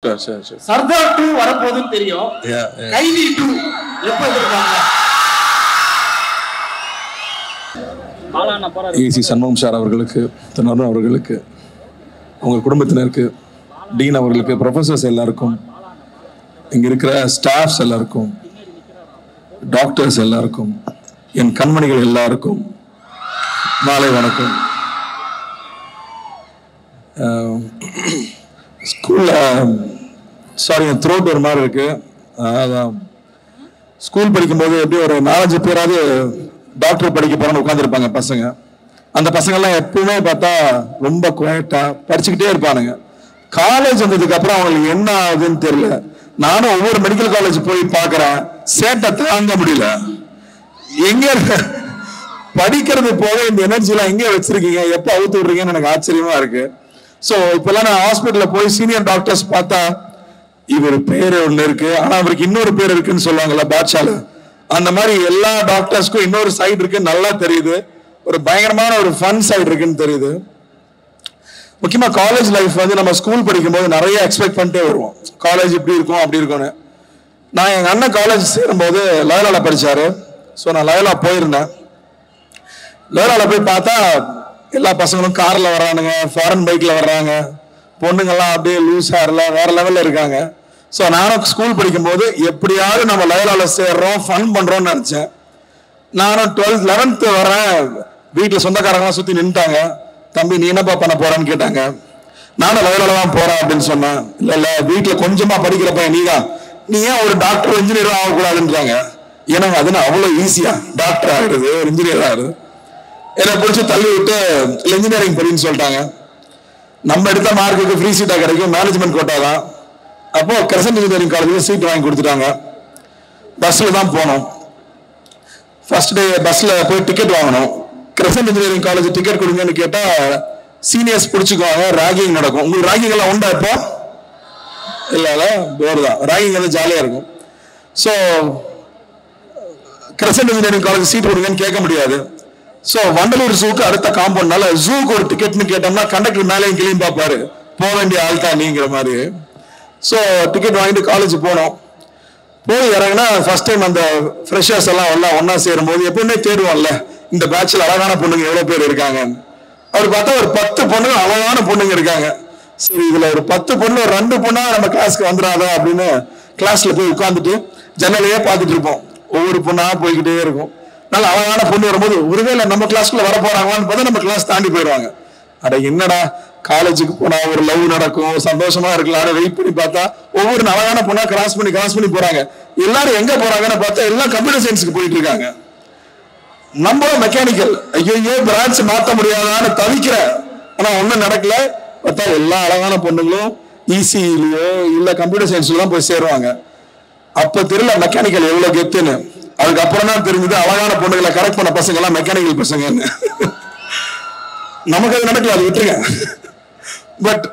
சர்தார் 2 வரப்போகுதுன்னு தெரியும். கைதி 2 எப்ப எதிர்பார்க்கல? ஏசி சண்முகம் சார் அவர்களுக்கு, தினரும் அவர்களுக்கு, அவங்க குடும்பத்தினருக்கு, டீன் அவர்களுக்கு, ப்ரொஃபசர்ஸ் எல்லாருக்கும், இங்க இருக்கிற ஸ்டாஃப்ஸ் எல்லாருக்கும், டாக்டர்ஸ் எல்லாருக்கும், என் கண்மணிகள் எல்லாருக்கும் மாலை வணக்கம். ஸ்கூல்ல சாரி என் த்ரோட் ஒரு மாதிரி இருக்கு. ஸ்கூல் படிக்கும்போது எப்படி ஒரு 4-5 பேராவது டாக்டர் படிக்க போறோம்னு உட்காந்துருப்பாங்க பசங்க. அந்த பசங்கள்லாம் எப்பவுமே பார்த்தா ரொம்ப குவைட்டா படிச்சுக்கிட்டே இருப்பானுங்க. காலேஜ் வந்ததுக்கு அப்புறம் அவங்களுக்கு என்ன ஆகுதுன்னு தெரியல. நானும் ஒவ்வொரு மெடிக்கல் காலேஜ் போய் பார்க்கறேன், சேட்டை தாங்க முடியல. எங்க படிக்கிறது போக இந்த எனர்ஜிலாம் எங்க வச்சிருக்கீங்க, எப்ப அவுத்து விடுறீங்கன்னு எனக்கு ஆச்சரியமா இருக்கு. ஸோ இப்பெல்லாம் நான் ஹாஸ்பிட்டல்ல போய் சீனியர் டாக்டர்ஸ் பார்த்தா இவர் பேர் ஒண்ணு இருக்கு, ஆனா அவருக்கு இன்னொரு பேர் இருக்குன்னு சொல்லுவாங்கல்ல பாட்ஷால, அந்த மாதிரி எல்லா டாக்டர்ஸ்க்கும் இன்னொரு சைடு இருக்கு நல்லா தெரியுது. ஒரு பயங்கரமான ஒரு ஃபன் சைடு இருக்குன்னு தெரியுது. முக்கியமா காலேஜ் லைஃப் வந்து நம்ம ஸ்கூல் படிக்கும்போது நிறைய எக்ஸ்பெக்ட் பண்ணிட்டே வருவோம், காலேஜ் இப்படி இருக்கும் அப்படி இருக்கும்னு. நான் எங்க அண்ணன் காலேஜ் சேரும்போது லயோலால படிச்சாரு. ஸோ நான் லயோலா போயிருந்தேன். லயோலால போய் பார்த்தா எல்லா பசங்களும் கார்ல வர்றானுங்க, ஃபாரின் பைக்ல வர்றாங்க, பொண்ணுங்கெல்லாம் அப்படியே லூஸ் ஹேர்ல வேற லெவல்ல இருக்காங்க. ஸோ நானும் ஸ்கூல் படிக்கும்போது எப்படியாவது நம்ம லயோலால சேர்றோம், ஃபன் பண்றோம்னு நினைச்சேன். நானும் 12th 11th வரேன், வீட்டில் சொந்தக்காரங்களாம் சுத்தி நின்றுட்டாங்க. தம்பி நீ என்னப்பா பண்ண போறான்னு கேட்டாங்க. நானும் லயோலால தான் போறேன் அப்படின்னு சொன்னேன். இல்ல இல்ல வீட்டில் கொஞ்சமா படிக்கிற பையன் நீதான், நீ ஏன் ஒரு டாக்டர் இன்ஜினியரும் ஆகக்கூடாதுன்றாங்க. ஏன்னா அதுன்னு அவ்வளோ ஈஸியா டாக்டர் ஆகிடுது, ஒரு இன்ஜினியர் ஆகுது. என்னை பிடிச்சி தள்ளி விட்டு இன்ஜினியரிங் படின்னு சொல்லிட்டாங்க. நம்ம எடுத்த மார்க்குக்கு ஃப்ரீ சீட்டா கிடைக்கும், மேனேஜ்மெண்ட் கோட்டா தான். அப்போ கிரசன்ட் இன்ஜினியரிங் காலேஜ்ல சீட் வாங்கி கொடுத்துட்டாங்க. பஸ்ல தான் போனோம். ஃபர்ஸ்ட் டே பஸ்ல போய் டிக்கெட் வாங்கணும். கிரசன்ட் இன்ஜினியரிங் காலேஜ் டிக்கெட் கொடுங்கன்னு கேட்டா சீனியர்ஸ் பிடிச்சிக்குவாங்க, ராகிங் நடக்கும். உங்களுக்கு ராகிங் எல்லாம் உண்டா இப்போ? இல்ல போர் தான், ராகிங் வந்து ஜாலியா இருக்கும். So Crescent engineering college seat கொடுங்கன்னு கேட்க முடியாது. ஸோ வண்டலூர் ஜூக்கு அடுத்த காம்பவுண்ட்னால ஜூக்கு ஒரு டிக்கெட்னு கேட்டோம்னா கண்டக்டர் மேலேயும் கிளீன் பார்ப்பாரு, போக வேண்டிய ஆள் தான் நீங்கிற மாதிரி. ஸோ டிக்கெட் வாங்கிட்டு காலேஜ் போனோம். போய் இறங்கினா ஃபர்ஸ்ட் டைம் அந்த ஃப்ரெஷர்ஸ் எல்லாம் ஒன்னா சேரும் போது எப்பவுமே தேடுவோம்ல, இந்த பேட்ச்ல அழகான பொண்ணுங்க எவ்வளவு பேர் இருக்காங்க. அவர் பார்த்தா ஒரு 10 பொண்ணுங்க அழகான பொண்ணுங்க இருக்காங்க. சரி இதுல ஒரு 10 பொண்ணு ஒரு 2 பொண்ணா நம்ம கிளாஸ்க்கு வந்துடாதா அப்படின்னு கிளாஸ்ல போய் உட்காந்துட்டு ஜன்னலையே பார்த்துட்டு இருப்போம். ஒவ்வொரு பொண்ணா போய்கிட்டே இருக்கும். நல்ல அழகான பொண்ணு வரும்போது ஒருவேளை நம்ம கிளாஸ்க்குள்ள வர போறாங்களான்னு பார்த்தா நம்ம கிளாஸ் தாண்டி போயிடுவாங்க. அட என்னடா காலேஜுக்கு போனா ஒரு லவ் நடக்கும், சந்தோஷமா இருக்கலாம், வெயிட் பண்ணி பார்த்தா ஒவ்வொரு அழகான பொண்ணா கிராஸ் பண்ணி போறாங்க. எல்லாரும் எங்க போறாங்கன்னு பார்த்தா எல்லாம் கம்ப்யூட்டர் சயின்ஸுக்கு போயிட்டு இருக்காங்க. நம்ம மெக்கானிக்கல், ஐயோ பிரான்ச் மாத்த முடியாதான்னு தவிக்கிற, ஆனா ஒண்ணும் நடக்கல. பார்த்தா எல்லா அழகான பொண்ணுங்களும் இசிஇலயோ இல்ல கம்ப்யூட்டர் சயின்ஸ்ல தான் போய் சேருவாங்க. அப்ப தெரியல மெக்கானிக்கல் எவ்வளவு கெத்துன்னு. அதுக்கப்புறம் தான் தெரிஞ்சது அழகான பொண்ணுகளை கரெக்ட் பண்ண பசங்க எல்லாம் மெக்கானிக்கல் பசங்கன்னு. நமக்கு அது நடக்கல, அது விட்டுருங்க. பட்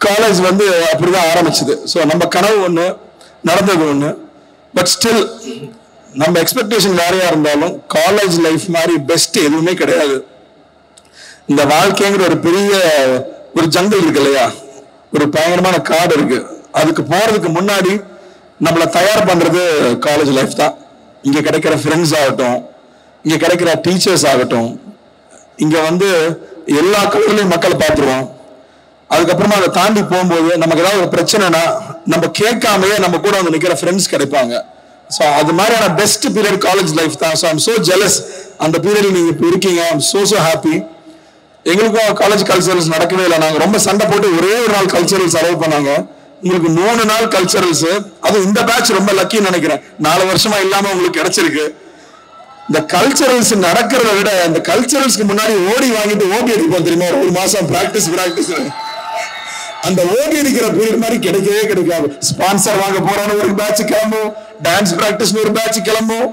காலேஜ் வந்து அப்படிதான் ஆரம்பிச்சது. ஸோ நம்ம கனவு ஒண்ணு, நடந்தது ஒண்ணு. பட் ஸ்டில் நம்ம எக்ஸ்பெக்டேஷன் வேறையா இருந்தாலும் காலேஜ் லைஃப் மாதிரி பெஸ்ட் எதுவுமே கிடையாது. இந்த வாழ்க்கைங்கிற ஒரு பெரிய ஒரு ஜங்கல் இருக்கு இல்லையா, ஒரு பயங்கரமான காடு இருக்கு. அதுக்கு போறதுக்கு முன்னாடி நம்மளை தயார் பண்றது காலேஜ் லைஃப் தான். இங்க கிடைக்கிற ஃப்ரெண்ட்ஸ் ஆகட்டும், இங்க கிடைக்கிற டீச்சர்ஸ் ஆகட்டும், இங்க வந்து எல்லா கலர்லயும் மக்களை பார்த்துருவோம். அதுக்கப்புறமா அதை தாண்டி போகும்போது நமக்கு ஏதாவது ஒரு பிரச்சனைனா நம்ம கேட்காமையே நம்ம கூட வந்து நிக்கிற ஃப்ரெண்ட்ஸ் கிடைப்பாங்க. ஸோ அது மாதிரியான பெஸ்ட் பீரியட் காலேஜ் லைஃப் தான். ஸோ ஐம் சோ ஜெலஸ் அந்த பீரியட் நீங்க இப்போ இருக்கீங்க. I'm so happy. எங்களுக்கும் காலேஜ் கல்ச்சரல்ஸ் நடக்கவே இல்லை. நாங்கள் ரொம்ப சண்டை போட்டு ஒரே ஒரு நாள் கல்ச்சரல்ஸ் அலோவ் பண்ணாங்க. உங்களுக்கு 3 நாள் கல்ச்சரல்ஸ். அது இந்த பேட்ச் ரொம்ப லக்கின்னு நினைக்கிறேன், 4 வருஷமா இல்லாம உங்களுக்கு கிடைச்சிருக்கு. இந்த கல்ச்சரல்ஸ் நடக்கிறத விட இந்த கல்ச்சரல்ஸ்க்கு முன்னாடி ஓடி வாங்கிட்டு ஓடி அடிப்போம் தெரியுமா, ஒரு மாசம் பிராக்டிஸ். அந்த ஓடி அடிக்கிற பீரியட் மாதிரி கிடைக்கவே கிடைக்காது. ஸ்பான்சர் வாங்க போறோம்னு ஒரு பேட்ச் கிளம்பும், டான்ஸ் பிராக்டிஸ் ஒரு பேட்ச் கிளம்பும்.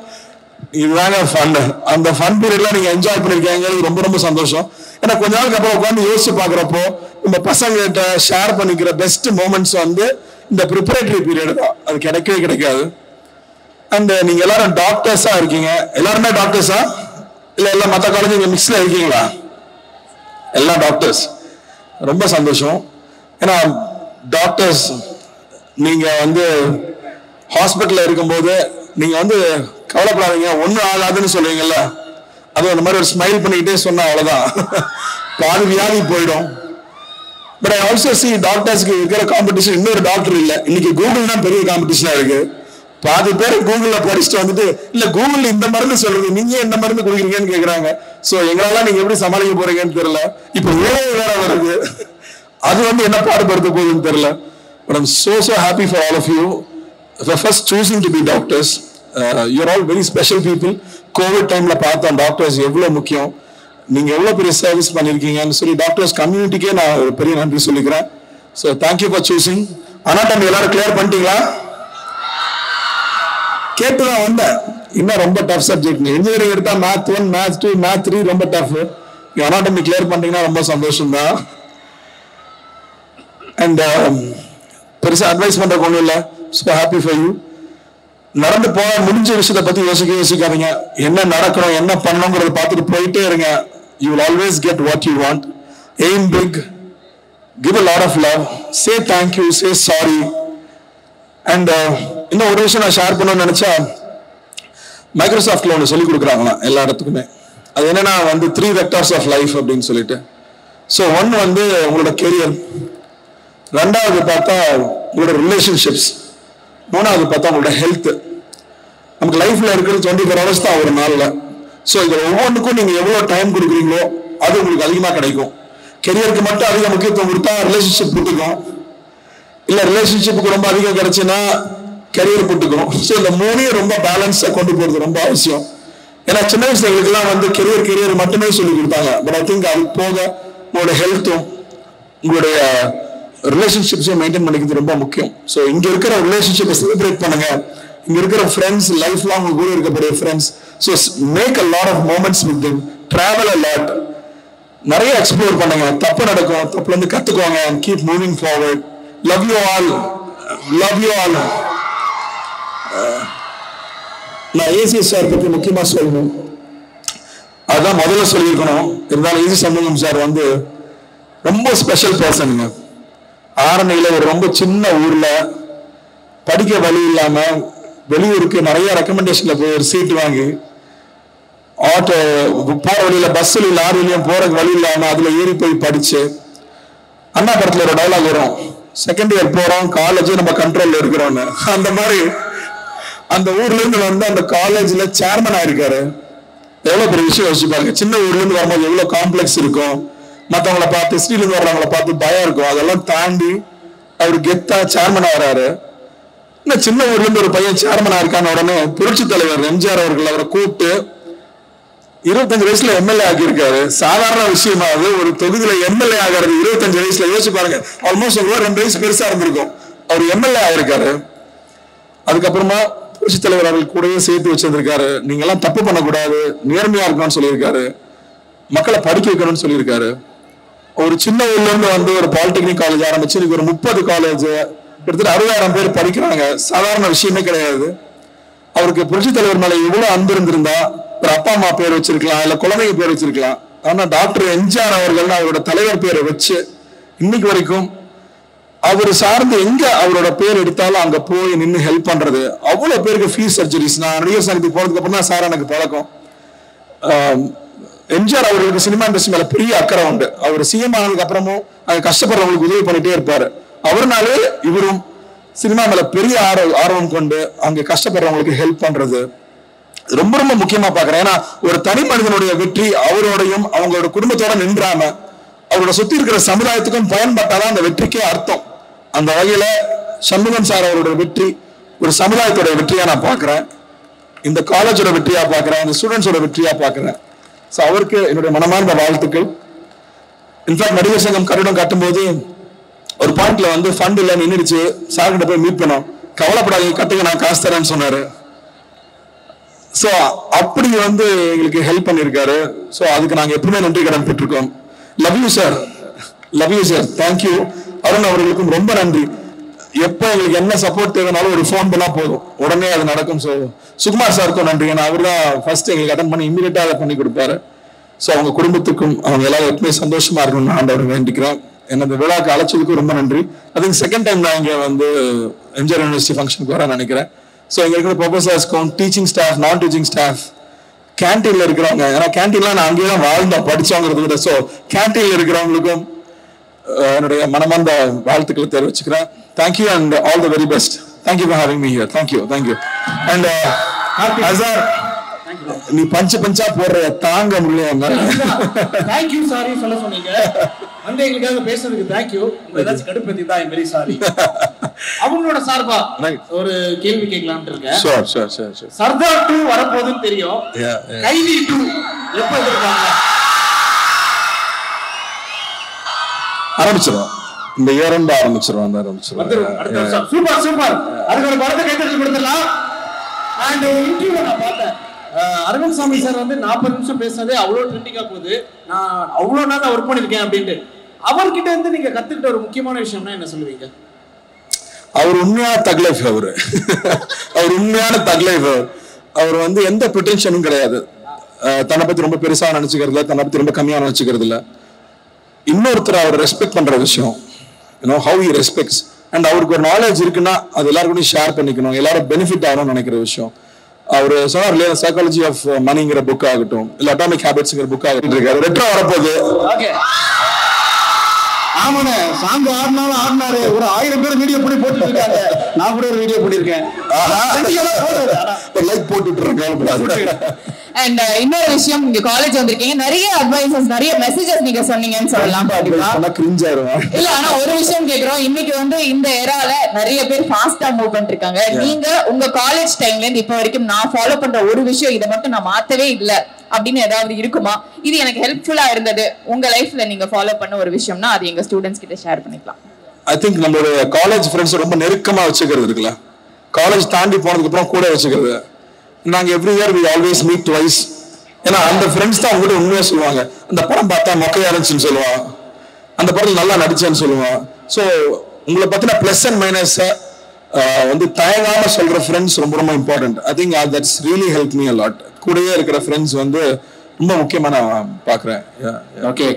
இதுதாங்க ஃபன். அந்த ஃபன் பீரியட்லாம் நீங்க என்ஜாய் பண்ணிருக்கீங்க, ரொம்ப ரொம்ப சந்தோஷம். ஏன்னா கொஞ்ச நாளுக்கு அப்புறம் உட்காந்து யோசிச்சு பாக்குறப்போ நம்ம பசங்க கிட்ட ஷேர் பண்ணிக்கிற பெஸ்ட் மூமெண்ட்ஸ் வந்து இந்த ப்ரிப்பரேட்டரி பீரியட் தான். அது கிடைக்கவே கிடைக்காது. அண்ட் நீங்க எல்லாரும் டாக்டர்ஸா இருக்கீங்க. எல்லாருமே டாக்டர்ஸா இல்ல எல்லாம் மற்ற காலேஜ் மிக்ஸ்ல இருக்கீங்களா? எல்லாம் டாக்டர்ஸ். ரொம்ப சந்தோஷம். ஏன்னா டாக்டர்ஸ் நீங்க வந்து ஹாஸ்பிட்டல்ல இருக்கும்போது நீங்க வந்து கவலைப்படாதீங்க, ஒன்றும் ஆகாதுன்னு சொல்லுவீங்கல்ல, அது அந்த மாதிரி ஒரு ஸ்மைல் பண்ணிக்கிட்டே சொன்னா அவ்வளவுதான், பாதி வியாதி போயிடும். பட் ஐ ஆல்சோ சி டாக்டர்ஸ்க்கு இருக்கிற காம்படிஷன் இன்னொரு டாக்டர் இல்லை. இன்னைக்கு கூகுள் தான் பெரிய காம்படிஷனா இருக்கு. பாதி பேர் கூகுள்ல படிச்சுட்டு வந்துட்டு இல்ல கூகுள் இந்த மருந்து சொல்றது, நீங்க என்ன மருந்து குடிக்கிறீங்கன்னு கேக்குறாங்க. சோ எங்களால நீங்க எப்படி சமாளிக்க போறீங்கன்னு தெரியல. இப்ப வேற வருது, அது வந்து என்ன பாடுபடுத்த போகுதுன்னு தெரியல. But I'm so happy for all of you for first choosing to be doctors. You're all very special people. Covid டைம்ல பார்த்தோம் டாக்டர்ஸ் எவ்வளவு முக்கியம், நீங்க எவ்வளவு பெரிய சர்வீஸ் பண்ணிருக்கீங்கன்னு சொல்லி டாக்டர்ஸ் கம்யூனிட்டிக்கே நான் ஒரு பெரிய நன்றி சொல்லிக்கிறேன். So thank you for choosing. Anatomy எல்லாரும் கிளியர் பண்ணிட்டீங்களா? கேட்டுதான் வந்தேன், இன்னும் ரொம்ப டஃப் சப்ஜெக்ட். இன்ஜினியரிங் எடுத்தா மேத் 1, மேத் 2, மேத் 3 ரொம்ப டஃப். அனாட்டமி கிளியர் பண்ணிட்டீங்கன்னா ரொம்ப சந்தோஷம் தான். அண்ட் பெருசா அட்வைஸ் பண்றதுக்கு ஒன்றும் இல்லை. So happy for you. நடந்து போக முடிஞ்ச விஷயத்தை பத்தி யோசிக்காதீங்க. என்ன நடக்கணும் என்ன பண்ணணுங்கிறத பார்த்துட்டு போயிட்டே இருங்க. You will always get what you want. Aim big, give a lot of love, say thank you, say sorry. And இன்னும் ஒரு விஷயம் நான் ஷேர் பண்ணணும்னு நினைச்சா, மைக்ரோசாஃப்ட்ல ஒன்று சொல்லி கொடுக்குறாங்களா எல்லா இடத்துக்குமே. அது என்னன்னா வந்து 3 vectors of life அப்படின்னு சொல்லிட்டு. ஸோ ஒன்று வந்து உங்களோட கெரியர், ரெண்டாவது பார்த்தா உங்களோட ரிலேஷன்ஷிப்ஸ், மூணாவது பார்த்தா உங்களோட ஹெல்த். நமக்கு லைஃப்ல இருக்கிறது 24 hours தான் ஒரு நாள்ல. ஸோ இது ஒவ்வொன்றுக்கும் நீங்க எவ்வளவு டைம் கொடுக்குறீங்களோ அது உங்களுக்கு அதிகமா கிடைக்கும். கெரியருக்கு மட்டும் அதிக முக்கியத்துவம் கொடுத்தா ரிலேஷன்ஷிப் புட்டுக்கும், இல்ல ரிலேஷன்ஷிப்புக்கு ரொம்ப அதிகம் கிடைச்சுன்னா கெரியர் புட்டுக்கும். ஸோ இந்த மூணையும் ரொம்ப பேலன்ஸா கொண்டு போறது ரொம்ப அவசியம். ஏன்னா சின்ன வயசுல எங்களுக்குலாம் வந்து கெரியர் மட்டுமே சொல்லி கொடுத்தாங்க. பட் ஐ திங்க் அது போக உங்களோட ஹெல்த்தும் உங்களுடைய ரிலேஷன்ஷிப்ஸையும் மெயின்டைன் பண்ணிக்கிறது ரொம்ப முக்கியம். ஸோ இங்க இருக்கிற ரிலேஷன்ஷிப்பை செலிப்ரேட் பண்ணுங்க. இங்க இருக்கிற ஃப்ரெண்ட்ஸ் லைஃப் லாங் உங்க கூட இருக்கக்கூடிய friends. So make a lot of moments with them, travel a lot, நிறைய எக்ஸ்ப்ளோர் பண்ணுங்க. தப்பு நடக்கும், தப்புல இருந்து கத்துக்கோங்க. Keep moving forward. Love you all, love you all. நான் ஏசி சார் பத்தி முக்கியமா சொல்லணும், அதான் முதல்ல சொல்லியிருக்கணும். இருந்தாலும் ஏசி சண்முகம் சார் வந்து ரொம்ப ஸ்பெஷல் பர்சனுங்க. ஆரணியில ஒரு ரொம்ப சின்ன ஊர்ல படிக்க வழி இல்லாம வெளியூருக்கு நிறைய ரெக்கமெண்டேஷன்ல போய் ஒரு சீட் வாங்கி ஆட்டோ போற வழியில பஸ்ஸுல லாரிலையும் போறதுக்கு வழி இல்லாம அதுல ஏறி போய் படிச்சு, அண்ணா படத்துல ஒரு டயலாக் வரும், செகண்ட் இயர் போறோம் காலேஜ் நம்ம கண்ட்ரோல்ல இருக்கிறோம்னு. அந்த மாதிரி அந்த ஊர்ல இருந்து வந்து அந்த காலேஜ்ல சேர்மன் ஆயிருக்காரு. எவ்வளவு பெரிய விஷயம் யோசிச்சு பாருங்க. சின்ன ஊர்ல இருந்து வரும்போது எவ்வளவு காம்ப்ளெக்ஸ் இருக்கும், மற்றவங்களை பார்த்து ஸ்ரீலந்து வர்றவங்களை பார்த்து பயம் இருக்கும். அதெல்லாம் தாண்டி அவர் கெத்தா சேர்மன் ஆகிறாரு. இன்னும் சின்ன ஊர்ல இருந்து ஒரு பையன் சேர்மன் ஆயிருக்கான உடனே புரட்சி தலைவர் எம்ஜிஆர் அவர்கள் அவரை கூப்பிட்டு 25 வயசுல எம்எல்ஏ ஆக்கியிருக்காரு. சாதாரண விஷயமா அது? ஒரு தொகுதியில எம்எல்ஏ ஆகிறது 25 வயசுல, யோசிச்சு பாருங்க. ஆல்மோஸ்ட் 2 வயசு பெருசா இருந்திருக்கும். அவர் எம்எல்ஏ ஆயிருக்காரு. அதுக்கப்புறமா புரட்சி தலைவர் அவர்கள் கூடவே சேர்த்து வச்சிருந்திருக்காரு. நீங்க எல்லாம் தப்பு பண்ணக்கூடாது, நேர்மையா இருக்கணும்னு சொல்லியிருக்காரு, மக்களை படிக்க வைக்கணும்னு சொல்லியிருக்காரு. ஒரு சின்ன ஊர்ல இருந்து வந்து ஒரு பாலிடெக்னிக் காலேஜ் ஆரம்பிச்சு இன்னைக்கு ஒரு 30 காலேஜ், கிட்டத்தட்ட 60,000 பேர் படிக்கிறாங்க. சாதாரண விஷயமே கிடையாது. அவருக்கு புரட்சி தலைவர் மேல எவ்வளவு அன்பு இருந்திருந்தா ஒரு அப்பா அம்மா பேர் வச்சிருக்கலாம், இல்ல குழந்தைங்க பேர் வச்சிருக்கலாம். ஆனா டாக்டர் எம்ஜிஆர் அவர்கள் அவரோட தலைவர் பேரை வச்சு இன்னைக்கு வரைக்கும் அவர் சார்ந்து எங்க அவரோட பேர் எடுத்தாலும் அங்க போய் நின்று ஹெல்ப் பண்றது. அவ்வளவு பேருக்கு ஃப்ரீ சர்ஜரிஸ். நான் நடிகர் சங்கத்துக்கு போனதுக்கு அப்புறம் தான் சார் எனக்கு பழக்கம். எம்ஜிஆர் அவர்களுக்கு சினிமா இண்டஸ்ட்ரி மேல பெரிய அக்கறை உண்டு. அவர் சிஎம் ஆனதுக்கு அப்புறமும் அங்க கஷ்டப்படுறவங்களுக்கு உதவி பண்ணிட்டே இருப்பாரு. அவர்னாலே இவரும் சினிமா மேல பெரிய ஆர்வம் கொண்டு அங்க கஷ்டப்படுறவங்களுக்கு ஹெல்ப் பண்றது ரொம்ப ரொம்ப முக்கியமா பாக்குறேன். ஏன்னா ஒரு தனி மனிதனுடைய வெற்றி அவரோடையும் அவங்களோட குடும்பத்தோட நின்றாம அவரோட சுத்தி இருக்கிற சமுதாயத்துக்கும் பயன்பட்டாதான் அந்த வெற்றிக்கே அர்த்தம். அந்த வகையில சண்முகம் சார் அவரோட வெற்றி ஒரு சமுதாயத்தோட வெற்றியா நான் பாக்குறேன், இந்த காலேஜோட வெற்றியா பாக்குறேன், இந்த ஸ்டூடெண்ட்ஸோட வெற்றியா பாக்குறேன். ஸோ அவருக்கு என்னுடைய மனமார்ந்த வாழ்த்துக்கள். இன்ஃபேக்ட் நடிகர் சங்கம் கட்டிடம் கட்டும்போது ஒரு பாயிண்ட்ல வந்து ஃபண்ட் இல்ல நின்றுச்சு, சார் கிட்ட போய் மீட் பண்ணோம். கவலைப்படாதீங்க, கட்டுங்க, நான் காசு தரேன்னு சொன்னாரு. ஸோ அப்படி வந்து எங்களுக்கு ஹெல்ப் பண்ணியிருக்காரு. ஸோ அதுக்கு நாங்கள் எப்பவுமே நன்றி கடன் பெற்றிருக்கோம். Love you sir, love you sir, thank you. Arun அவர்களுக்கும் ரொம்ப நன்றி. எப்போ எங்களுக்கு என்ன சப்போர்ட் தேவைனாலும் ஒரு ஃபோன் பண்ணா போதும், உடனே அது நடக்கும். ஸோ சுகுமார் சாருக்கும் நன்றி. ஏன்னா அவர் தான் ஃபர்ஸ்ட் எங்களுக்கு அட்டன் பண்ணி இம்மீடியட்டா அதை பண்ணி கொடுப்பாரு. ஸோ அவங்க குடும்பத்துக்கும் அவங்க எல்லாரும் எப்பவுமே சந்தோஷமா இருக்கணும்னு ஆண்டவர் வேண்டிக்கிறோம். என்ன இந்த விழாக்கு அழைச்சதுக்கு ரொம்ப நன்றி. அது செகண்ட் டைம் நான் இங்கே வந்து எம்ஜிஆர் யூனிவர்சிட்டி ஃபங்க்ஷனுக்கு வரேன் நினைக்கிறேன். ஸோ இங்கே இருக்கிற ப்ரொஃபசர்ஸ்க்கும் டீச்சிங் ஸ்டாஃப், நான் டீச்சிங் ஸ்டாஃப், கேன்டீன்ல இருக்கிறவங்க, ஏன்னா கேன்டீன்லாம் நான் அங்கேயே தான் வாழ்ந்தோம் படிச்சவங்கிறத விட, ஸோ கேன்டீன்ல இருக்கிறவங்களுக்கும் என்னுடைய மனமார்ந்த வாழ்த்துக்களை தெரிவிச்சுக்கிறேன். Thank you and all the very best. Thank you for having me here. Thank you and Azhar, நீ பஞ்சா போடுற தாங்க முடியல. தேங்க்யூ சாரி சொல்ல சொன்னீங்க, வந்து எங்களுக்காக பேசுறதுக்கு தேங்க்யூ. ஏதாச்சும் கடுப்பேத்தி தான் ஐ வெரி சாரி. அவங்களோட சார்பா ஒரு கேள்வி கேட்கலாம்னு இருக்கேன். சர்தார் 2 வரப்போகுதுன்னு தெரியும், கைதி 2 எப்ப எதிர்பார்க்கறாங்க? ஆரம்பிச்சிடும், இந்த இயர் ஆரம்பிச்சிடும். Super super. அதுக்கு ஒரு படத்தை கைத்தட்டி கொடுத்துடலாம். அண்ட் இன்டர்வியூ நான் பார்த்தேன், அரவிந்த் சாமி சார் வந்து 40 நிமிஷம் பேசுனதே அவ்வளோ ட்ரெண்டிங்கா போகுது. நான் அவ்வளோ நாள் ஒர்க் பண்ணிருக்கேன் அப்படின்ட்டு. அவர்கிட்ட இருந்து நீங்க கத்துக்கிட்ட ஒரு முக்கியமான விஷயம்னா என்ன சொல்லுவீங்க? அவர் உண்மையான தக்லைஃப். அவர் உண்மையான தக்லைஃப். அவர் வந்து எந்த ப்ரிட்டென்ஷனும் கிடையாது. தன்னை பத்தி ரொம்ப பெருசா நினைச்சுக்கிறது இல்ல, தன்னை பத்தி ரொம்ப கம்மியா நினைச்சுக்கிறது இல்ல. இன்னொருத்தர் அவர் ரெஸ்பெக்ட் பண்ற விஷயம், how he respects, and அவருக்கு ஒரு நாலேஜ் இருக்குன்னா அது எல்லாருக்கும் ஷேர் பண்ணிக்கணும், எல்லாரும் பெனிஃபிட் ஆகணும்னு நினைக்கிற விஷயம். அவர் சொன்னார் இல்லையா, சைக்காலஜி ஆஃப் மணிங்கிற புக் ஆகட்டும், இல்ல அட்டாமிக் ஹேபிட்ஸ்ங்கிற புக் ஆகட்டும் இருக்காரு. ரெட்ரோ வரப்போகுது. ஆமாண்ணே, சாங் ஆடினாலும் ஆடினாரு. ஒரு 1000 பேர் வீடியோ போட்டு இருக்காங்க. நான் கூட ஒரு வீடியோ போட்டிருக்கேன். லைக் போட்டுட்டு இருக்கேன். அண்ட் இன்னொரு விஷயம், இங்க காலேஜ் வந்திருக்கீங்க, நிறைய அட்வைசஸ், நிறைய மெசேஜஸ் நீங்க சொன்னீங்கன்னு சொல்லலாம். இல்ல, ஆனா ஒரு விஷயம் கேக்குறோம், இன்னைக்கு வந்து இந்த ஏரால நிறைய பேர் ஃபாஸ்டா மூவ் பண்ணிட்டு இருக்காங்க. நீங்க உங்க காலேஜ் டைம்ல இருந்து இப்ப வரைக்கும் நான் ஃபாலோ பண்ற ஒரு விஷயம், இதை மட்டும் நான் மாத்தவே இல்ல அப்படின்னு ஏதாவது இருக்குமா? இது எனக்கு ஹெல்ப்ஃபுல்லா இருந்தது உங்க லைஃப்ல நீங்க ஃபாலோ பண்ண ஒரு விஷயம்னா அது எங்க ஸ்டூடெண்ட்ஸ் கிட்ட ஷேர் பண்ணிக்கலாம். ஐ திங்க் நம்மளோட காலேஜ் ஃப்ரெண்ட்ஸ் ரொம்ப நெருக்கமா வச்சுக்கிறது இருக்குல்ல, காலேஜ் தாண்டி போனதுக்கு அப்புறம் கூட வச்சுக்கிறது. நாங்க every year we always meet twice. ஏன்னா அந்த ஃப்ரெண்ட்ஸ் தான் உங்ககிட்ட உண்மையா சொல்லுவாங்க. அந்த படம் பார்த்தா மொக்கையா இருந்துச்சுன்னு சொல்லுவான், அந்த படத்துல நல்லா நடிச்சேன்னு சொல்லுவான். ஸோ உங்களை பத்தின பிளஸ் அண்ட் மைனஸ் வந்து தயங்காம சொல்ற ஃப்ரெண்ட்ஸ் ரொம்ப ரொம்ப important. I think that's really help me a lot. கூடவே இருக்கிற ஃப்ரெண்ட்ஸ் வந்து ரொம்ப முக்கியமா நான் பாக்குறேன். ஓகே.